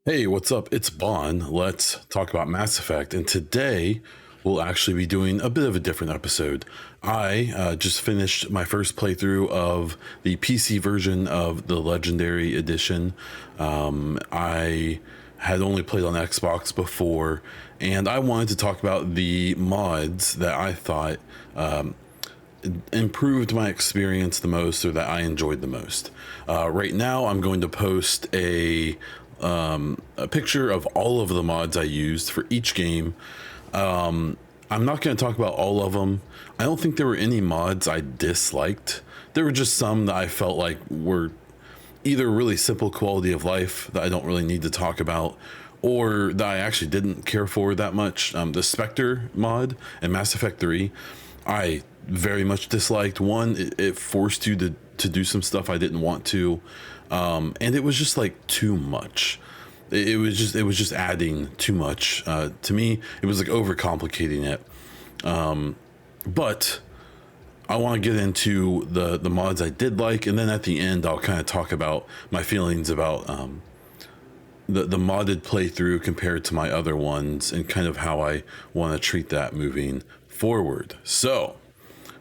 Hey, what's up? It's Bon. Let's talk about Mass Effect. And today we'll actually be doing a bit of a different episode. I just finished my first playthrough of the PC version of the Legendary Edition. I had only played on Xbox before, and I wanted to talk about the mods that I thought improved my experience the most or that I enjoyed the most. Right now, I'm going to post a picture of all of the mods I used for each game. I'm not going to talk about all of them. I don't think there were any mods I disliked. There were just some that I felt like were either really simple quality of life that I don't really need to talk about, or that I actually didn't care for that much. The Spectre mod in Mass Effect 3, I very much disliked. One, it forced you to do some stuff I didn't want to, and it was just like too much. It was just adding too much to me. It was like overcomplicating it. But I want to get into the mods I did like, and then at the end I'll kind of talk about my feelings about the modded playthrough compared to my other ones, and kind of how I want to treat that moving forward. So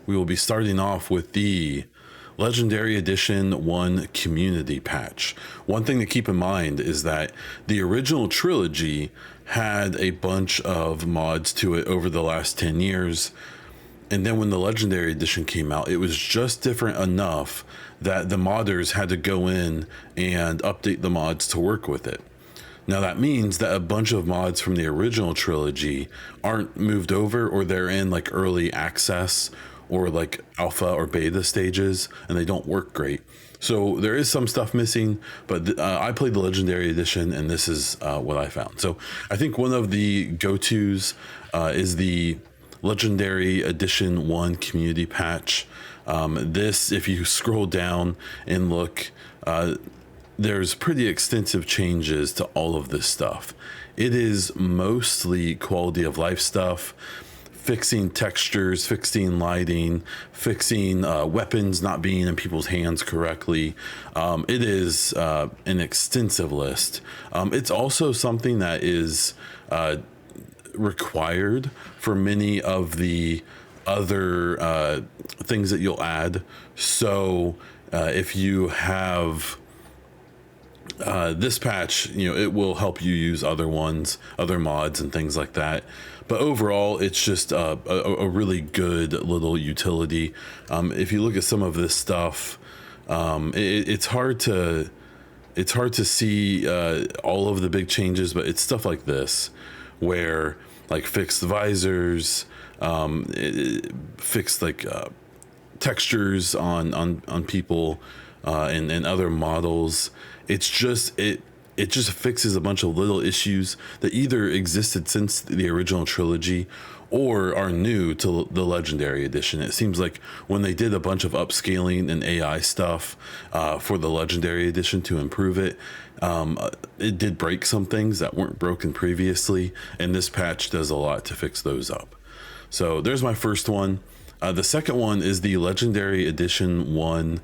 we will be starting off with the Legendary Edition 1 Community Patch. One thing to keep in mind is that the original trilogy had a bunch of mods to it over the last 10 years. And then when the Legendary Edition came out, it was just different enough that the modders had to go in and update the mods to work with it. Now that means that a bunch of mods from the original trilogy aren't moved over, or they're in like early access or like alpha or beta stages, and they don't work great. So there is some stuff missing, but I played the Legendary Edition, and this is what I found. So I think one of the go-tos is the Legendary Edition 1 Community Patch. This, if you scroll down and look, there's pretty extensive changes to all of this stuff. It is mostly quality of life stuff, fixing textures, fixing lighting, fixing weapons not being in people's hands correctly. It is an extensive list. It's also something that is required for many of the other things that you'll add. So if you have this patch, it will help you use other ones, other mods and things like that. But overall, it's just a really good little utility. If you look at some of this stuff, it's hard to see all of the big changes, but it's stuff like this, where like fixed visors, fixed like textures on people and other models. It just fixes a bunch of little issues that either existed since the original trilogy or are new to the Legendary Edition. It seems like when they did a bunch of upscaling and AI stuff for the Legendary Edition to improve it, it did break some things that weren't broken previously, and this patch does a lot to fix those up. So there's my first one. The second one is the Legendary Edition 1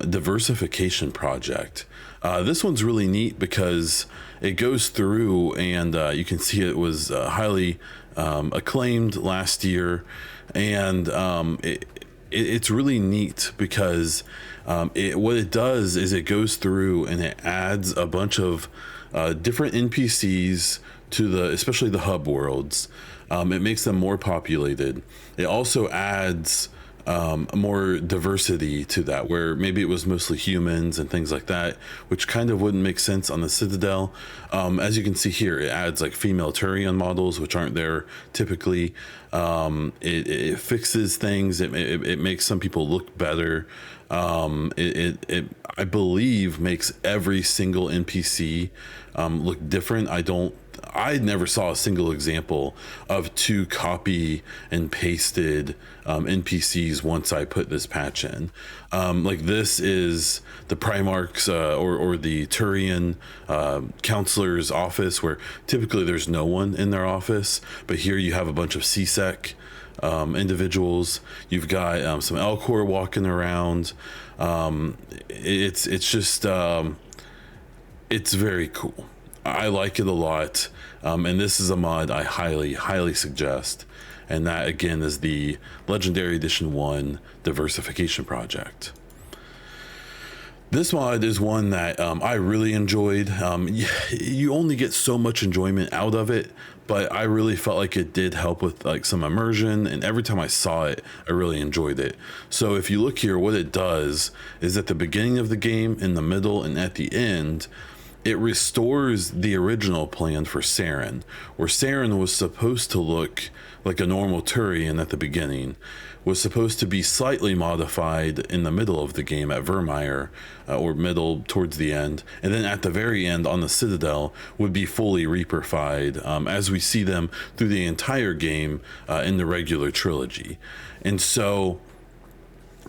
Diversification Project. This one's really neat because it goes through, and you can see it was highly acclaimed last year, and it's really neat because what it does is it goes through and it adds a bunch of different NPCs to especially the hub worlds. It makes them more populated. It also adds more diversity to that, where maybe it was mostly humans and things like that, which kind of wouldn't make sense on the Citadel. As you can see here, it adds like female Turian models, which aren't there typically. It fixes things. It makes some people look better. It I believe makes every single NPC look different. I never saw a single example of two copy and pasted NPCs once I put this patch in. Like this is the Primarch's or the Turian counselor's office, where typically there's no one in their office, but here you have a bunch of CSEC individuals. You've got some Elcor walking around. It's just it's very cool. I like it a lot. And this is a mod I highly suggest. And that again is the Legendary Edition 1 Diversification Project. This mod is one that I really enjoyed. You only get so much enjoyment out of it, but I really felt like it did help with like some immersion, and every time I saw it, I really enjoyed it. So if you look here, what it does is at the beginning of the game, in the middle, and at the end, it restores the original plan for Saren, where Saren was supposed to look like a normal Turian at the beginning, was supposed to be slightly modified in the middle of the game at Vermeer, or middle towards the end, and then at the very end on the Citadel would be fully Reaper-fied, as we see them through the entire game in the regular trilogy. And so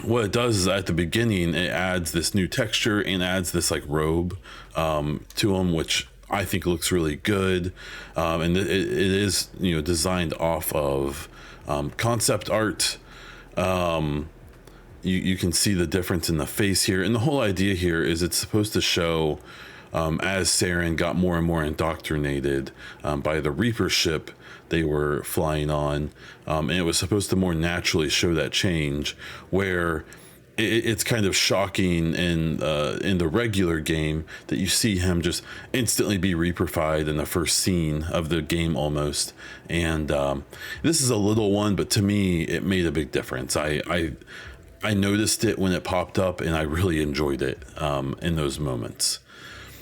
what it does is at the beginning it adds this new texture and adds this like robe to them, which I think looks really good, and it is, you know, designed off of concept art. You can see the difference in the face here, and the whole idea here is it's supposed to show as Saren got more and more indoctrinated by the Reaper ship they were flying on, and it was supposed to more naturally show that change, where it's kind of shocking in the regular game that you see him just instantly be Reaper-fied in the first scene of the game almost. And this is a little one, but to me it made a big difference. I noticed it when it popped up, and I really enjoyed it in those moments.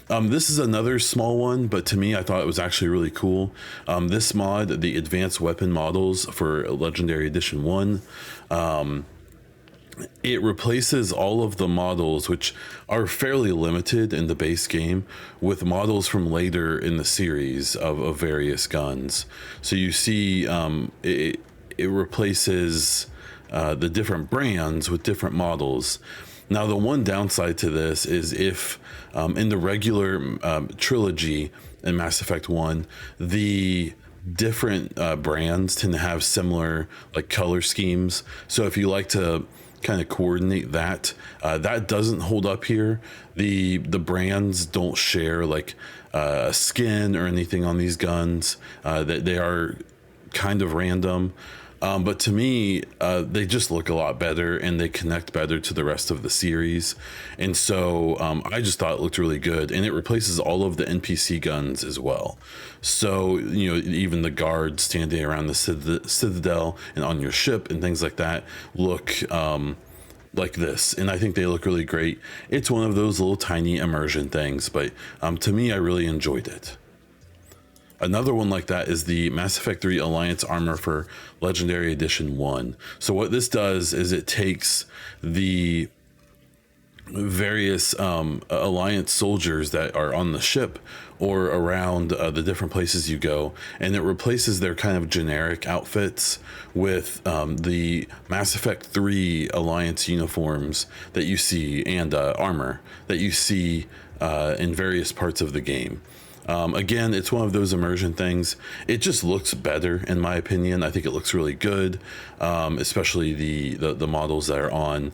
This is another small one, but to me, I thought it was actually really cool. This mod, the Advanced Weapon Models for Legendary Edition 1, it replaces all of the models, which are fairly limited in the base game, with models from later in the series of various guns. So you see it replaces the different brands with different models. Now, the one downside to this is if in the regular trilogy in Mass Effect 1, the different brands tend to have similar like color schemes. So if you like to kind of coordinate that, that doesn't hold up here. The brands don't share like a skin or anything on these guns. They are kind of random. But to me, they just look a lot better, and they connect better to the rest of the series. And so I just thought it looked really good, and it replaces all of the NPC guns as well. So, you know, even the guards standing around the Citadel and on your ship and things like that look like this, and I think they look really great. It's one of those little tiny immersion things, but to me, I really enjoyed it. Another one like that is the Mass Effect 3 Alliance Armor for Legendary Edition 1. So what this does is it takes the various Alliance soldiers that are on the ship or around the different places you go, and it replaces their kind of generic outfits with the Mass Effect 3 Alliance uniforms that you see, and armor that you see in various parts of the game. Again, it's one of those immersion things. It just looks better, in my opinion. I think it looks really good, especially the models that are on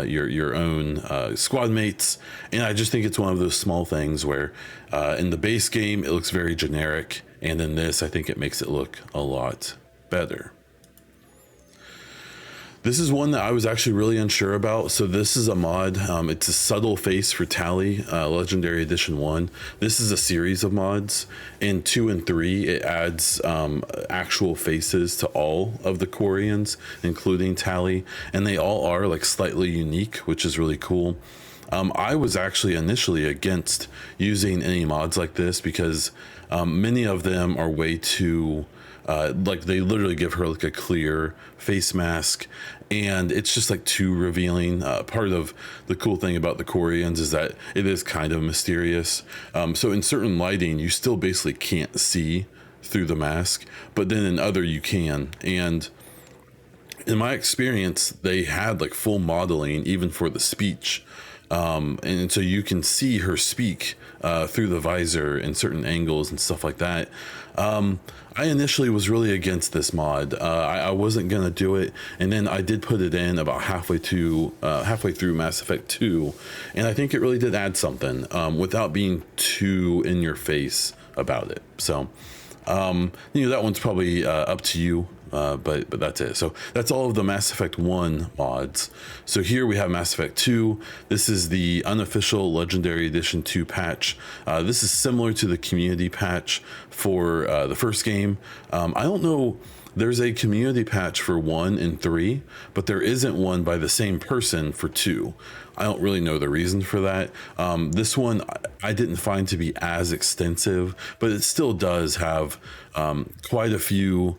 your own squad mates. And I just think it's one of those small things where in the base game, it looks very generic. And in this, I think it makes it look a lot better. This is one that I was actually really unsure about. So this is a mod. It's a subtle face for Tali, Legendary Edition 1. This is a series of mods. In 2 and 3, it adds actual faces to all of the Quarians, including Tali. And they all are like slightly unique, which is really cool. I was actually initially against using any mods like this because many of them are way too... like they literally give her like a clear face mask, and it's just like too revealing. Part of the cool thing about the Quarians is that it is kind of mysterious. So in certain lighting, you still basically can't see through the mask, but then in other you can. And in my experience, they had like full modeling even for the speech. and so you can see her speak through the visor in certain angles and stuff like that. I initially was really against this mod. I wasn't gonna do it, and then I did put it in about halfway through Mass Effect 2, and I think it really did add something without being too in your face about it. So that one's probably up to you. But that's it. So that's all of the Mass Effect 1 mods. So here we have Mass Effect 2. This is the Unofficial Legendary Edition 2 patch. This is similar to the community patch for the first game. I don't know, there's a community patch for 1 and 3, but there isn't one by the same person for 2. I don't really know the reason for that. This one I didn't find to be as extensive, but it still does have quite a few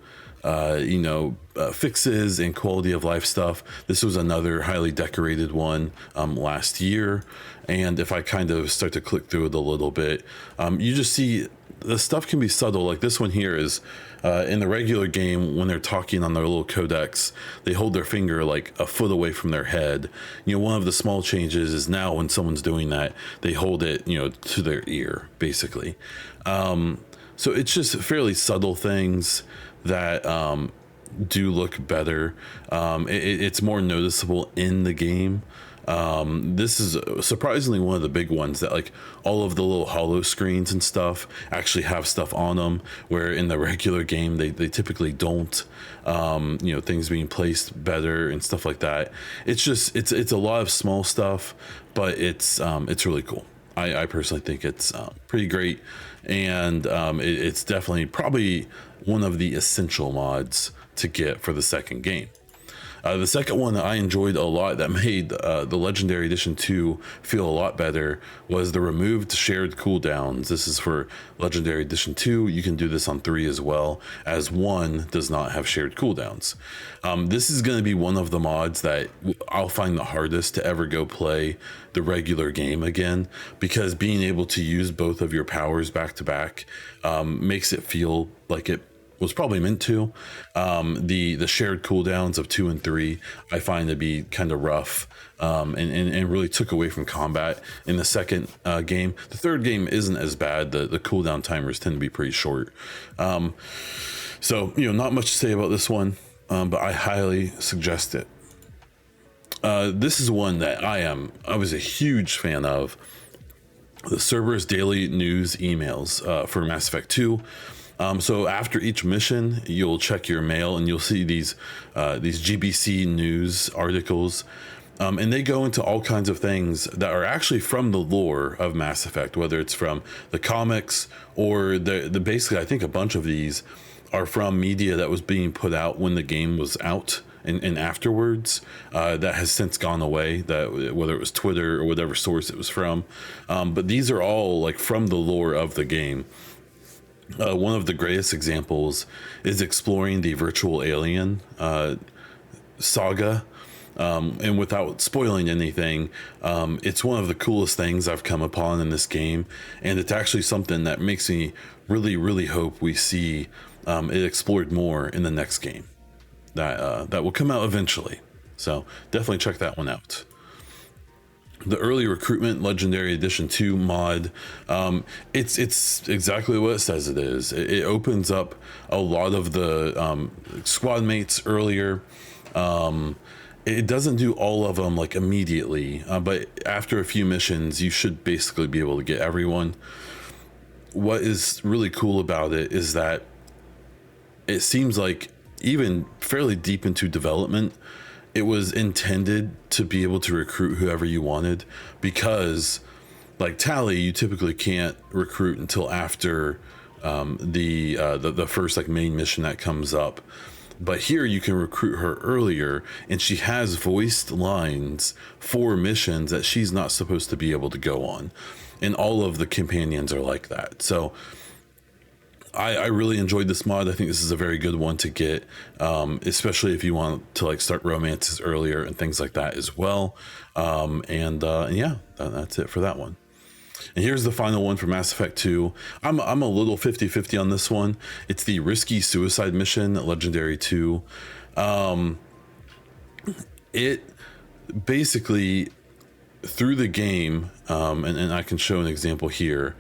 fixes and quality of life stuff. This was another highly decorated one last year, and if I kind of start to click through it a little bit, you just see the stuff can be subtle. Like this one here is in the regular game, when they're talking on their little codex, they hold their finger like a foot away from their head. One of the small changes is now when someone's doing that, they hold it to their ear, basically. So it's just fairly subtle things that do look better. It's more noticeable in the game. This is surprisingly one of the big ones that like all of the little holo screens and stuff actually have stuff on them, where in the regular game they typically don't. Things being placed better and stuff like that. It's just it's a lot of small stuff, but it's really cool. I personally think it's pretty great, and it's definitely probably one of the essential mods to get for the second game. The second one that I enjoyed a lot that made the Legendary Edition 2 feel a lot better was the removed shared cooldowns. This is for Legendary Edition 2. You can do this on 3 as well, as 1 does not have shared cooldowns. This is going to be one of the mods that I'll find the hardest to ever go play the regular game again, because being able to use both of your powers back to back makes it feel like it was probably meant to. The shared cooldowns of 2 and 3 I find to be kind of rough, and really took away from combat in the second game. The third game isn't as bad. The cooldown timers tend to be pretty short. So not much to say about this one, but I highly suggest it. This is one that I was a huge fan of, the Cerberus daily news emails for Mass Effect 2. So after each mission, you'll check your mail and you'll see these GBC news articles, and they go into all kinds of things that are actually from the lore of Mass Effect, whether it's from the comics or the basically, I think a bunch of these are from media that was being put out when the game was out and afterwards, that has since gone away, that whether it was Twitter or whatever source it was from. But these are all like from the lore of the game. One of the greatest examples is exploring the virtual alien saga, and without spoiling anything, it's one of the coolest things I've come upon in this game, and it's actually something that makes me really hope we see it explored more in the next game that will come out eventually. So definitely check that one out. The early Recruitment Legendary Edition 2 mod, it's exactly what it says it is. It opens up a lot of the squad mates earlier. It doesn't do all of them like immediately, but after a few missions you should basically be able to get everyone. What is really cool about it is that it seems like even fairly deep into development, it was intended to be able to recruit whoever you wanted, because like Tali, you typically can't recruit until after the first like main mission that comes up. But here you can recruit her earlier, and she has voiced lines for missions that she's not supposed to be able to go on. And all of the companions are like that. So I really enjoyed this mod. I think this is a very good one to get, especially if you want to like start romances earlier and things like that as well. Yeah, that's it for that one. And here's the final one for Mass Effect 2. I'm a little 50-50 on this one. It's the Risky Suicide Mission, Legendary 2. It basically through the game, and I can show an example here,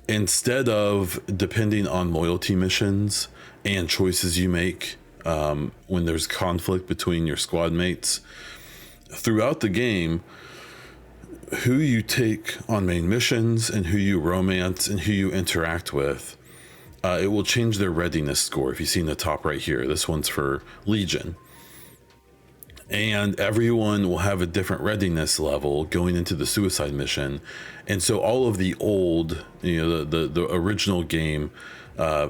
instead of depending on loyalty missions and choices you make when there's conflict between your squad mates, throughout the game, who you take on main missions and who you romance and who you interact with, it will change their readiness score. If you see in the top right here, this one's for Legion. And everyone will have a different readiness level going into the suicide mission. And so all of the old, the original game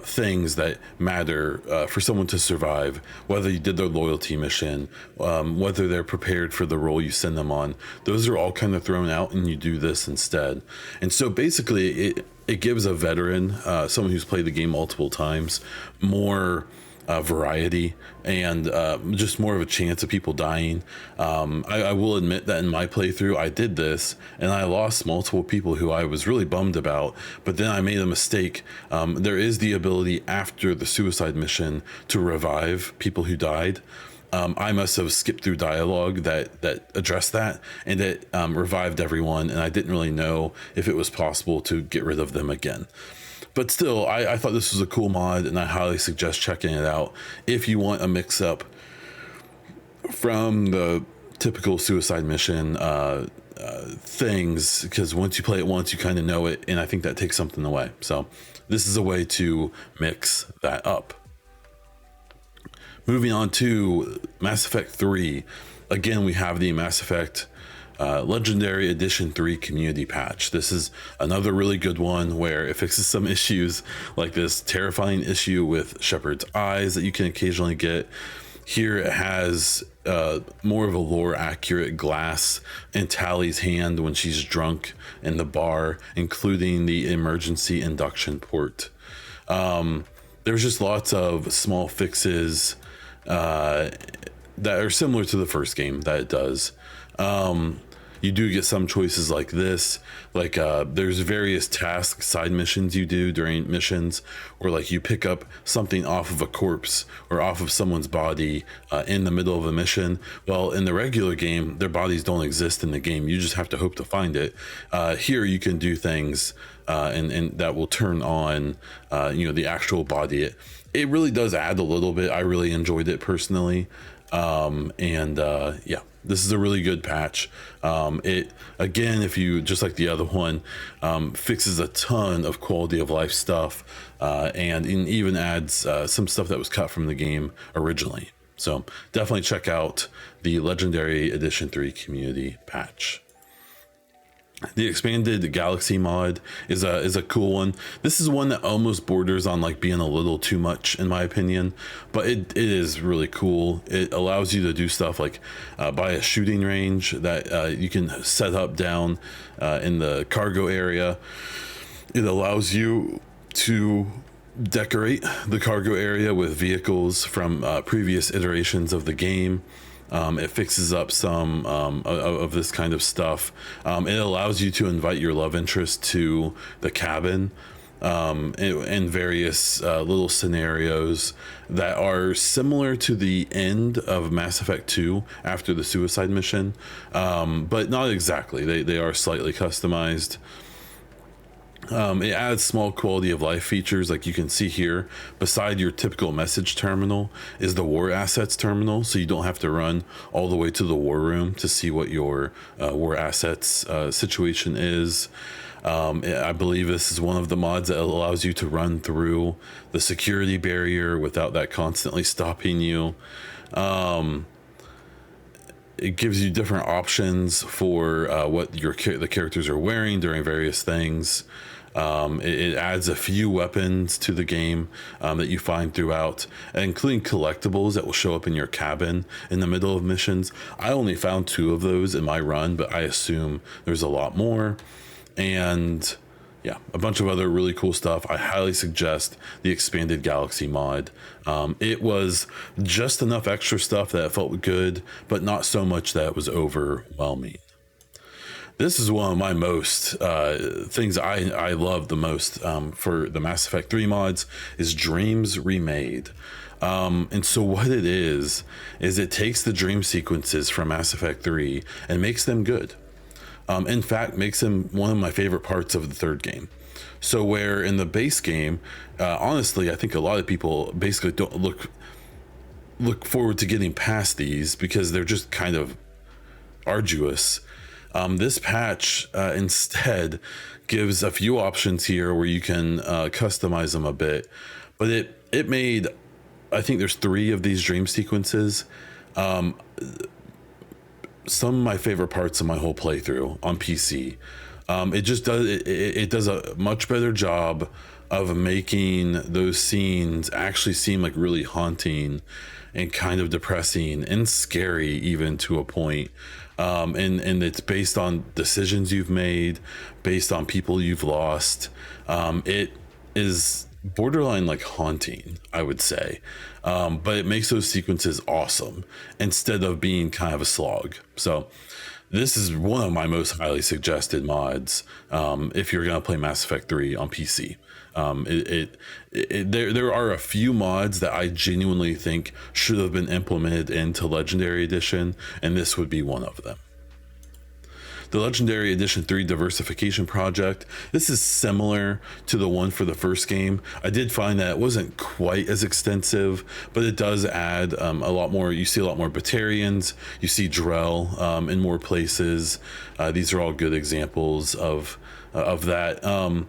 things that matter for someone to survive, whether you did their loyalty mission, whether they're prepared for the role you send them on, those are all kind of thrown out and you do this instead. And so basically it gives a veteran, someone who's played the game multiple times, more variety and just more of a chance of people dying. I will admit that in my playthrough I did this and I lost multiple people who I was really bummed about, but then I made a mistake. There is the ability after the suicide mission to revive people who died. I must have skipped through dialogue that addressed that, and it revived everyone, and I didn't really know if it was possible to get rid of them again. But still, I thought this was a cool mod, and I highly suggest checking it out if you want a mix-up from the typical suicide mission things, because once you play it once, you kind of know it, and I think that takes something away. So this is a way to mix that up. Moving on to Mass Effect 3. Again, we have the Mass Effect Legendary Edition 3 Community Patch. This is another really good one where it fixes some issues, like this terrifying issue with Shepard's eyes that you can occasionally get. Here it has more of a lore accurate glass in Tali's hand when she's drunk in the bar, including the emergency induction port. There's just lots of small fixes that are similar to the first game that it does. You do get some choices like this, like there's various task side missions you do during missions, or like you pick up something off of a corpse or off of someone's body in the middle of a mission. Well, in the regular game, their bodies don't exist in the game. You just have to hope to find it. Here you can do things and that will turn on the actual body. It really does add a little bit. I really enjoyed it personally. Yeah, this is a really good patch. It, again, if you, just like the other one, fixes a ton of quality of life stuff, and even adds some stuff that was cut from the game originally. So definitely check out the Legendary Edition 3 Community Patch. The expanded Galaxy mod is a cool one. This is one that almost borders on like being a little too much in my opinion, but it is really cool. It allows you to do stuff like buy a shooting range that you can set up down in the cargo area. It allows you to decorate the cargo area with vehicles from previous iterations of the game. It fixes up some of this kind of stuff. It allows you to invite your love interest to the cabin in various little scenarios that are similar to the end of Mass Effect 2 after the suicide mission, but not exactly. They are slightly customized. It adds small quality of life features, like you can see here. Beside your typical message terminal is the war assets terminal, so you don't have to run all the way to the war room to see what your war assets situation is. I believe this is one of the mods that allows you to run through the security barrier without that constantly stopping you. It gives you different options for what the characters are wearing during various things. It adds a few weapons to the game that you find throughout, including collectibles that will show up in your cabin in the middle of missions. I only found 2 of those in my run, but I assume there's a lot more. And yeah, a bunch of other really cool stuff. I highly suggest the expanded Galaxy mod. It was just enough extra stuff that felt good, but not so much that it was overwhelming. This is one of my most things I love the most for the Mass Effect 3 mods is Dreams Remade. And so what it is it takes the dream sequences from Mass Effect 3 and makes them good. in fact makes him one of my favorite parts of the third game. So where in the base game, honestly, I think a lot of people basically don't look forward to getting past these because they're just kind of arduous. This patch instead gives a few options here where you can customize them a bit, but it made, I think there's 3 of these dream sequences. Some of my favorite parts of my whole playthrough on PC. It just does it does a much better job of making those scenes actually seem like really haunting and kind of depressing and scary even to a point. And it's based on decisions you've made, based on people you've lost. It is borderline like haunting, I would say. But it makes those sequences awesome instead of being kind of a slog. So this is one of my most highly suggested mods if you're going to play Mass Effect 3 on PC. There are a few mods that I genuinely think should have been implemented into Legendary Edition, and this would be one of them. The Legendary Edition 3 Diversification Project. This is similar to the one for the first game. I did find that it wasn't quite as extensive, but it does add a lot more. You see a lot more Batarians. You see Drell in more places. These are all good examples of that.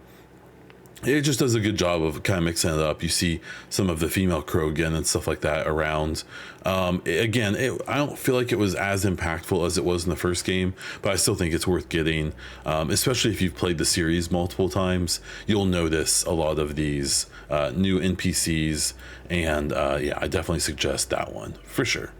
It just does a good job of kind of mixing it up. You see some of the female Krogan and stuff like that around. Again, I don't feel like it was as impactful as it was in the first game, but I still think it's worth getting, especially if you've played the series multiple times. You'll notice a lot of these new NPCs, and yeah, I definitely suggest that one for sure.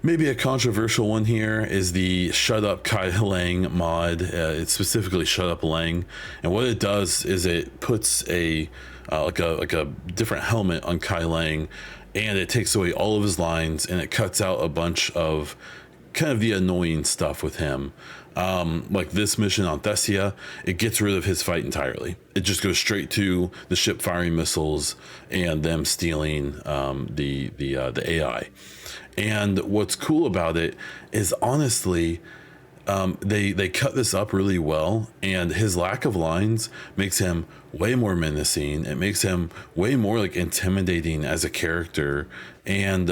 Maybe a controversial one here is the Shut Up Kai Leng mod. It's specifically Shut Up Leng, and what it does is it puts a like a different helmet on Kai Leng, and it takes away all of his lines, and it cuts out a bunch of kind of the annoying stuff with him. Like this mission on Thessia, it gets rid of his fight entirely. It just goes straight to the ship firing missiles and them stealing the AI. And what's cool about it is honestly, they cut this up really well, and his lack of lines makes him way more menacing. It makes him way more like intimidating as a character. And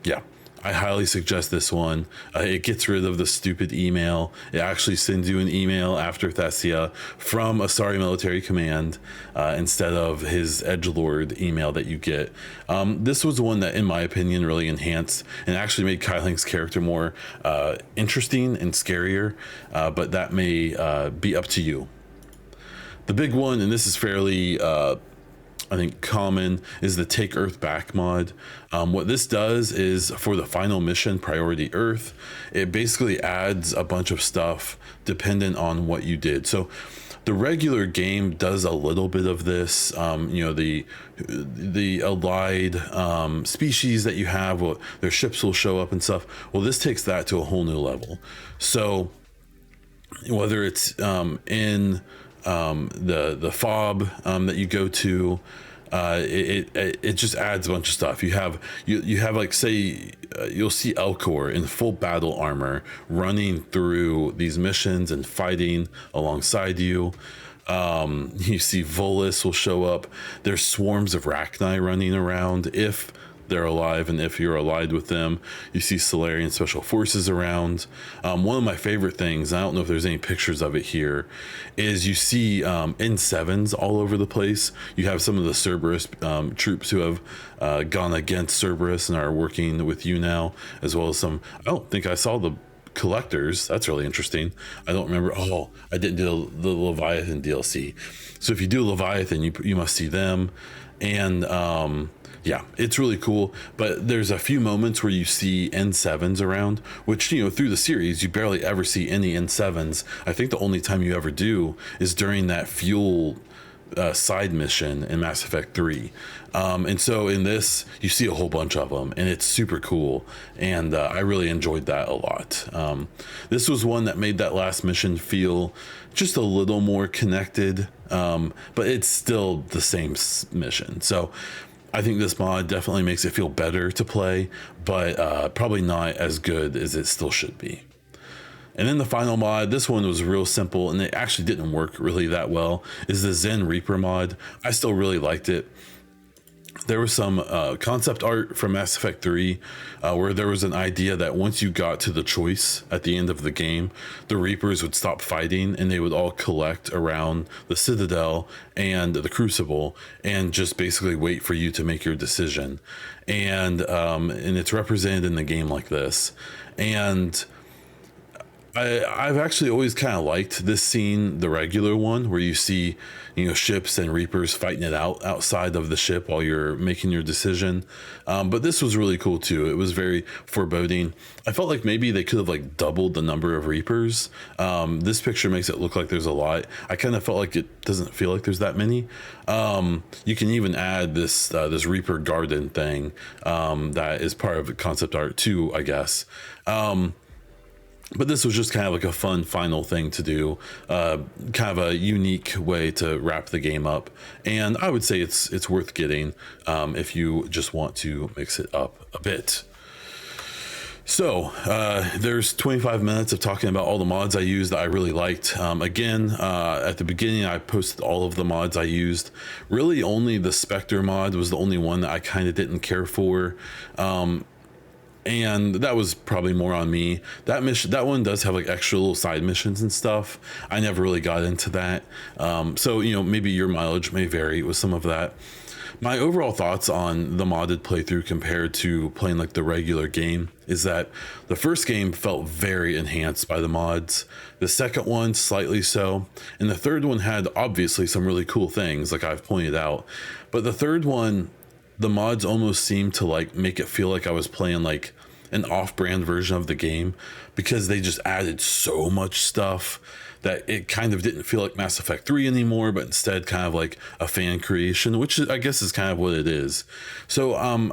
yeah, I highly suggest this one. It gets rid of the stupid email. It actually sends you an email after Thessia from a sorry military command instead of his edgelord email that you get. This was the one that, in my opinion, really enhanced and actually made Kai Leng's character more interesting and scarier, but that may be up to you. The big one, and this is fairly I think common, is the Take Earth Back mod. What this does is for the final mission, Priority Earth, it basically adds a bunch of stuff dependent on what you did. So the regular game does a little bit of this. You know, the allied species that you have, well, their ships will show up and stuff. Well, this takes that to a whole new level. So whether it's in the fob that you go to, it just adds a bunch of stuff. You have like, say, you'll see Elcor in full battle armor running through these missions and fighting alongside you. You see Volus will show up. There's swarms of Rachni running around if they're alive and if you're allied with them. You see Solarian special forces around. One of my favorite things, I don't know if there's any pictures of it here, is you see N7s all over the place. You have some of the Cerberus troops who have gone against Cerberus and are working with you now, as well as some, I don't think I saw the collectors. That's really interesting. I don't remember. Oh, I didn't do the Leviathan DLC. So if you do Leviathan, you must see them. And yeah, it's really cool. But there's a few moments where you see N7s around, which, you know, through the series, you barely ever see any N7s. I think the only time you ever do is during that fuel side mission in Mass Effect 3. And so in this, you see a whole bunch of them, and it's super cool. And I really enjoyed that a lot. This was one that made that last mission feel just a little more connected, but it's still the same mission. So I think this mod definitely makes it feel better to play, but probably not as good as it still should be. And then the final mod, this one was real simple and it actually didn't work really that well, is the Zen Reaper mod. I still really liked it. There was some concept art from Mass Effect 3 where there was an idea that once you got to the choice at the end of the game, the Reapers would stop fighting and they would all collect around the Citadel and the Crucible and just basically wait for you to make your decision. And it's represented in the game like this. And I've actually always kind of liked this scene, the regular one, where you see, ships and Reapers fighting it out outside of the ship while you're making your decision. But this was really cool too. It was very foreboding. I felt like maybe they could have like doubled the number of Reapers. This picture makes it look like there's a lot. I kind of felt like it doesn't feel like there's that many. You can even add this Reaper garden thing that is part of the concept art too, I guess. But this was just kind of like a fun final thing to do, kind of a unique way to wrap the game up. And I would say it's worth getting if you just want to mix it up a bit. So there's 25 minutes of talking about all the mods I used that I really liked. Again, at the beginning, I posted all of the mods I used. Really only the Spectre mod was the only one that I kind of didn't care for. And that was probably more on me. That one does have like extra little side missions and stuff. I never really got into that. So, maybe your mileage may vary with some of that. My overall thoughts on the modded playthrough compared to playing like the regular game is that the first game felt very enhanced by the mods. The second one, slightly so. And the third one had obviously some really cool things like I've pointed out. But the third one, the mods almost seemed to like make it feel like I was playing like an off-brand version of the game because they just added so much stuff that it kind of didn't feel like Mass Effect 3 anymore, but instead kind of like a fan creation, which I guess is kind of what it is. So I'm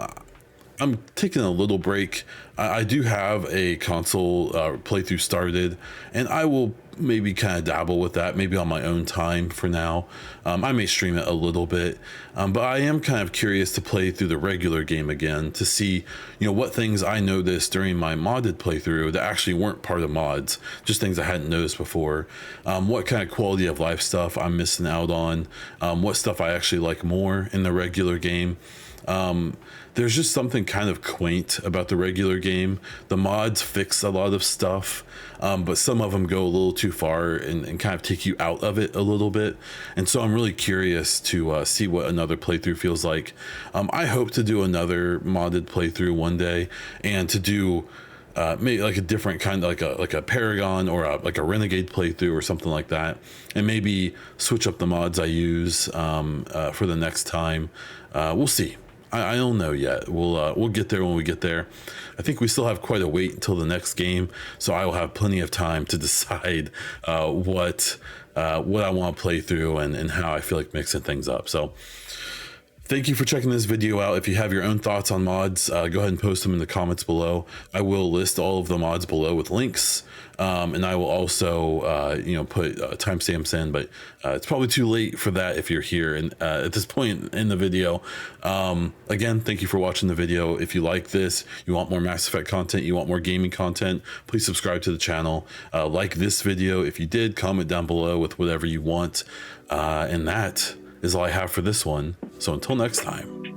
taking a little break. I do have a console playthrough started, and I will maybe kind of dabble with that, maybe on my own time for now. I may stream it a little bit, but I am kind of curious to play through the regular game again to see, what things I noticed during my modded playthrough that actually weren't part of mods, just things I hadn't noticed before. What kind of quality of life stuff I'm missing out on, what stuff I actually like more in the regular game. There's just something kind of quaint about the regular game. The mods fix a lot of stuff, but some of them go a little too far and kind of take you out of it a little bit. And so I'm really curious to see what another playthrough feels like. I hope to do another modded playthrough one day and to do maybe like a different kind of like a Paragon or like a Renegade playthrough or something like that, and maybe switch up the mods I use for the next time. We'll see. I don't know yet. We'll get there when we get there. I think we still have quite a wait until the next game, so I will have plenty of time to decide what I want to play through and how I feel like mixing things up. So thank you for checking this video out. If you have your own thoughts on mods, go ahead and post them in the comments below. I will list all of the mods below with links, and I will also put timestamps in, but it's probably too late for that if you're here and at this point in the video. Again, thank you for watching the video. If you like this, you want more Mass Effect content, you want more gaming content, please subscribe to the channel. Like this video if you did, comment down below with whatever you want, and that is all I have for this one. So until next time.